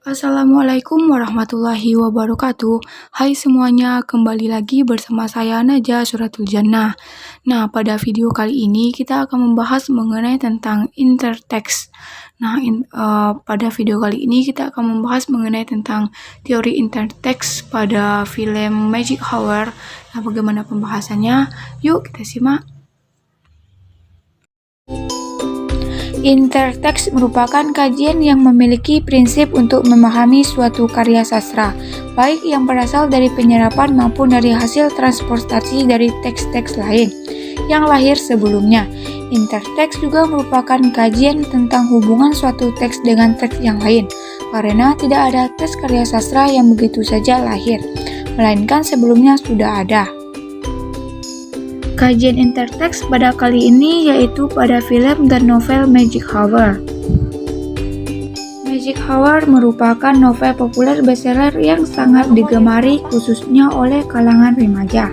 Assalamualaikum warahmatullahi wabarakatuh. Hai semuanya, kembali lagi bersama saya Najah Suratul Jannah. Nah, pada video kali ini kita akan membahas mengenai tentang intertext. Nah, pada video kali ini kita akan membahas mengenai tentang teori intertext pada film Magic Hour. Nah, bagaimana pembahasannya? Yuk kita simak. Intertext merupakan kajian yang memiliki prinsip untuk memahami suatu karya sastra, baik yang berasal dari penyerapan maupun dari hasil transportasi dari teks-teks lain yang lahir sebelumnya. Intertext juga merupakan kajian tentang hubungan suatu teks dengan teks yang lain, karena tidak ada teks karya sastra yang begitu saja lahir, melainkan sebelumnya sudah ada. Kajian intertext pada kali ini yaitu pada film dan novel Magic Hour. Magic Hour merupakan novel populer bestseller yang sangat digemari khususnya oleh kalangan remaja.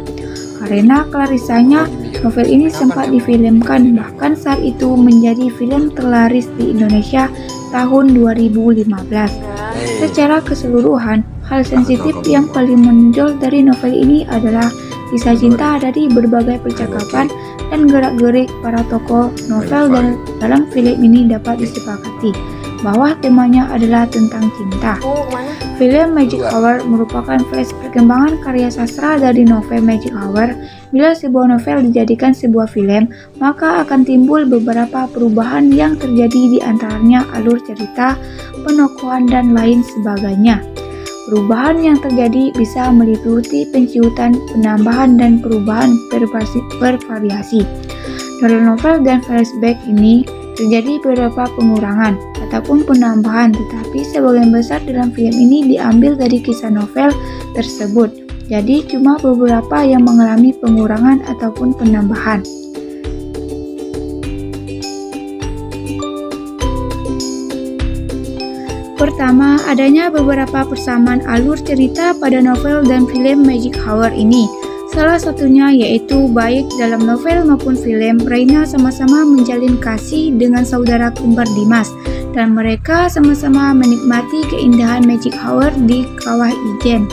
Karena klarisanya, novel ini sempat difilmkan, bahkan saat itu menjadi film terlaris di Indonesia tahun 2015. Secara keseluruhan, hal sensitif yang paling menonjol dari novel ini adalah kisah cinta dari berbagai percakapan dan gerak-gerik para tokoh novel dan dalam film ini dapat disepakati bahwa temanya adalah tentang cinta. Film Magic Hour merupakan flash perkembangan karya sastra dari novel Magic Hour. Bila sebuah novel dijadikan sebuah film, maka akan timbul beberapa perubahan yang terjadi di antaranya alur cerita, penokohan, dan lain sebagainya. Perubahan yang terjadi bisa meliputi penciutan, penambahan, dan perubahan bervariasi. Dalam novel dan flashback ini terjadi beberapa pengurangan ataupun penambahan, tetapi sebagian besar dalam film ini diambil dari kisah novel tersebut. Jadi cuma beberapa yang mengalami pengurangan ataupun penambahan. Pertama, adanya beberapa persamaan alur cerita pada novel dan film Magic Hour ini. Salah satunya yaitu baik dalam novel maupun film, Raina sama-sama menjalin kasih dengan saudara kembar Dimas, dan mereka sama-sama menikmati keindahan Magic Hour di Kawah Ijen.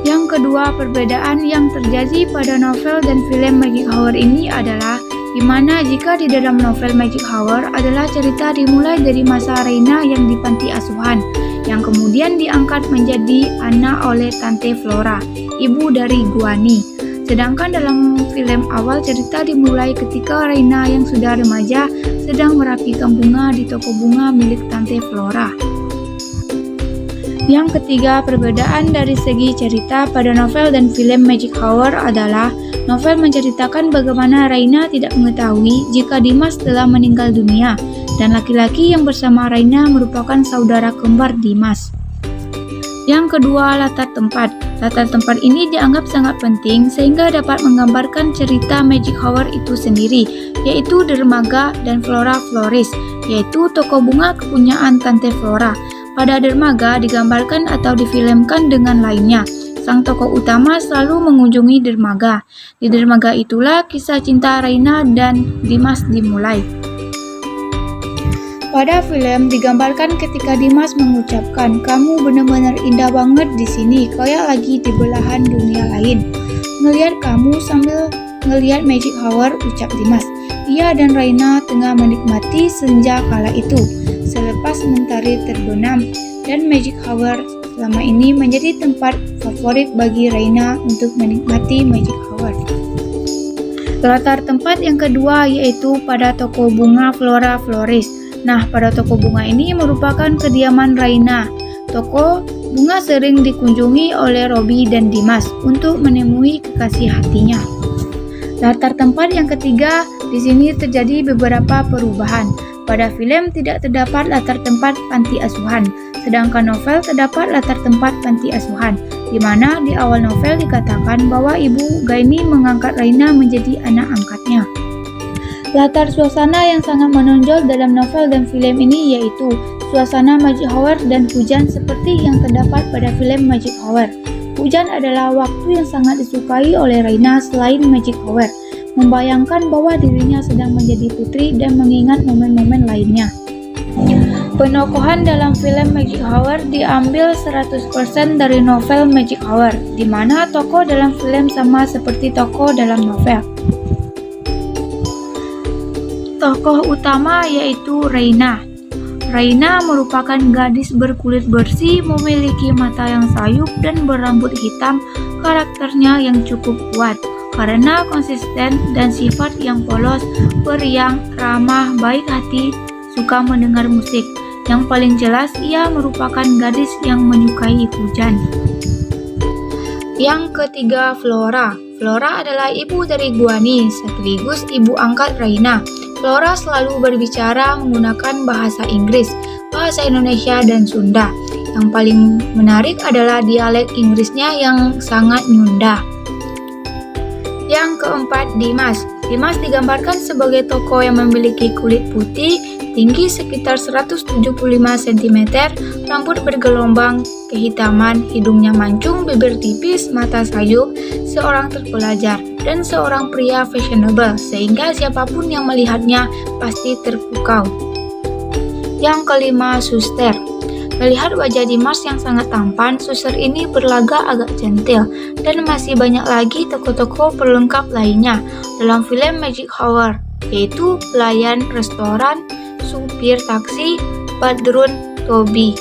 Yang kedua, perbedaan yang terjadi pada novel dan film Magic Hour ini adalah di mana jika di dalam novel Magic Hour adalah cerita dimulai dari masa Raina yang di panti asuhan, yang kemudian diangkat menjadi anak oleh Tante Flora, ibu dari Guani. Sedangkan dalam film awal cerita dimulai ketika Raina yang sudah remaja sedang merapikan bunga di toko bunga milik Tante Flora. Yang ketiga, perbedaan dari segi cerita pada novel dan film Magic Hour adalah novel menceritakan bagaimana Raina tidak mengetahui jika Dimas telah meninggal dunia, dan laki-laki yang bersama Raina merupakan saudara kembar Dimas. Yang kedua, latar tempat. Latar tempat ini dianggap sangat penting sehingga dapat menggambarkan cerita Magic Hour itu sendiri, yaitu dermaga dan Flora Floris, yaitu toko bunga kepunyaan Tante Flora. Pada dermaga digambarkan atau difilmkan dengan lainnya. Sang tokoh utama selalu mengunjungi dermaga. Di dermaga itulah kisah cinta Raina dan Dimas dimulai. Pada film digambarkan ketika Dimas mengucapkan, "Kamu benar-benar indah banget di sini, kayak lagi di belahan dunia lain. Ngelihat kamu sambil ngelihat Magic Hour," ucap Dimas. Ia dan Raina tengah menikmati senja kala itu. Selepas mentari terbenam, dan Magic Hour selama ini menjadi tempat favorit bagi Raina untuk menikmati Magic Hour. Latar tempat yang kedua yaitu pada toko bunga Flora Floris. Nah, pada toko bunga ini merupakan kediaman Raina. Toko bunga sering dikunjungi oleh Robby dan Dimas untuk menemui kekasih hatinya. Latar tempat yang ketiga, di sini terjadi beberapa perubahan. Pada film tidak terdapat latar tempat panti asuhan, sedangkan novel terdapat latar tempat panti asuhan, di mana di awal novel dikatakan bahwa ibu Gaini mengangkat Raina menjadi anak angkatnya. Latar suasana yang sangat menonjol dalam novel dan film ini yaitu suasana Magic Hour dan hujan seperti yang terdapat pada film Magic Hour. hujan adalah waktu yang sangat disukai oleh Raina selain magic hour, membayangkan bahwa dirinya sedang menjadi putri dan mengingat momen-momen lainnya. Penokohan dalam film Magic Hour diambil 100% dari novel Magic Hour, di mana tokoh dalam film sama seperti tokoh dalam novel. Tokoh utama yaitu Raina. Raina merupakan gadis berkulit bersih, memiliki mata yang sayup dan berambut hitam. Karakternya yang cukup kuat karena konsisten dan sifat yang polos, periang, ramah, baik hati, suka mendengar musik. Yang paling jelas, ia merupakan gadis yang menyukai hujan. Yang ketiga, Flora. Flora adalah ibu dari Guani, sekaligus ibu angkat Raina. Flora selalu berbicara menggunakan bahasa Inggris, bahasa Indonesia, dan Sunda. Yang paling menarik adalah dialek Inggrisnya yang sangat nyunda. Yang keempat, Dimas. Dimas digambarkan sebagai tokoh yang memiliki kulit putih, tinggi sekitar 175 cm, rambut bergelombang kehitaman, hidungnya mancung, bibir tipis, mata sayup, seorang terpelajar, dan seorang pria fashionable, sehingga siapapun yang melihatnya pasti terpukau. Yang kelima, Suster. Melihat wajah Dimas yang sangat tampan, Suster ini berlagak agak centil, dan masih banyak lagi tokoh-tokoh pelengkap lainnya dalam film Magic Hour, yaitu pelayan restoran, supir taksi, Badrun, Toby.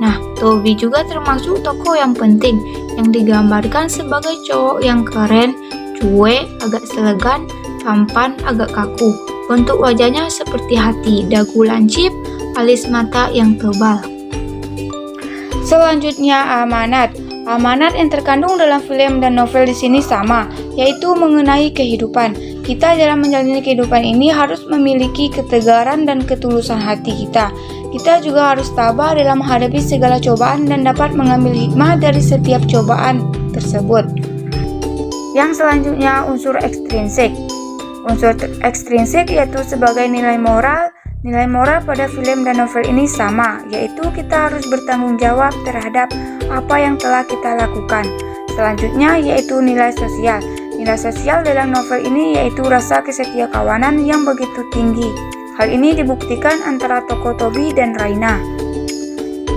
Nah, Toby juga termasuk tokoh yang penting yang digambarkan sebagai cowok yang keren, cuek, agak selegan, tampan, agak kaku. Bentuk wajahnya seperti hati, dagu lancip, alis mata yang tebal. Selanjutnya, Amanat. Amanat yang terkandung dalam film dan novel di sini sama, yaitu mengenai kehidupan. Kita dalam menjalani kehidupan ini harus memiliki ketegaran dan ketulusan hati kita. Kita juga harus tabah dalam menghadapi segala cobaan dan dapat mengambil hikmah dari setiap cobaan tersebut. Yang selanjutnya, unsur ekstrinsik. Unsur ekstrinsik yaitu sebagai nilai moral. Nilai moral pada film dan novel ini sama, yaitu kita harus bertanggung jawab terhadap apa yang telah kita lakukan. Selanjutnya yaitu nilai sosial. Nilai sosial dalam novel ini yaitu rasa kesetiakawanan yang begitu tinggi. Hal ini dibuktikan antara tokoh Toby dan Raina.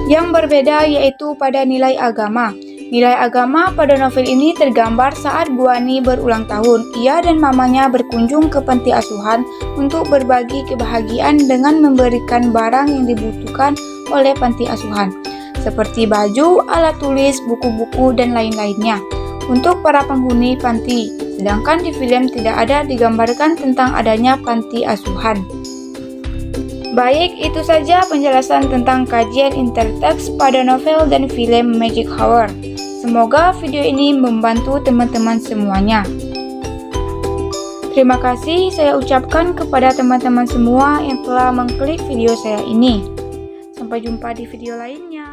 Yang berbeda yaitu pada nilai agama. Nilai agama pada novel ini tergambar saat Guani berulang tahun. Ia dan mamanya berkunjung ke panti asuhan untuk berbagi kebahagiaan dengan memberikan barang yang dibutuhkan oleh panti asuhan, seperti baju, alat tulis, buku-buku, dan lain-lainnya untuk para penghuni panti. Sedangkan di film tidak ada digambarkan tentang adanya panti asuhan. Baik, itu saja penjelasan tentang kajian interteks pada novel dan film Magic Hour. Semoga video ini membantu teman-teman semuanya. Terima kasih saya ucapkan kepada teman-teman semua yang telah mengklik video saya ini. Sampai jumpa di video lainnya.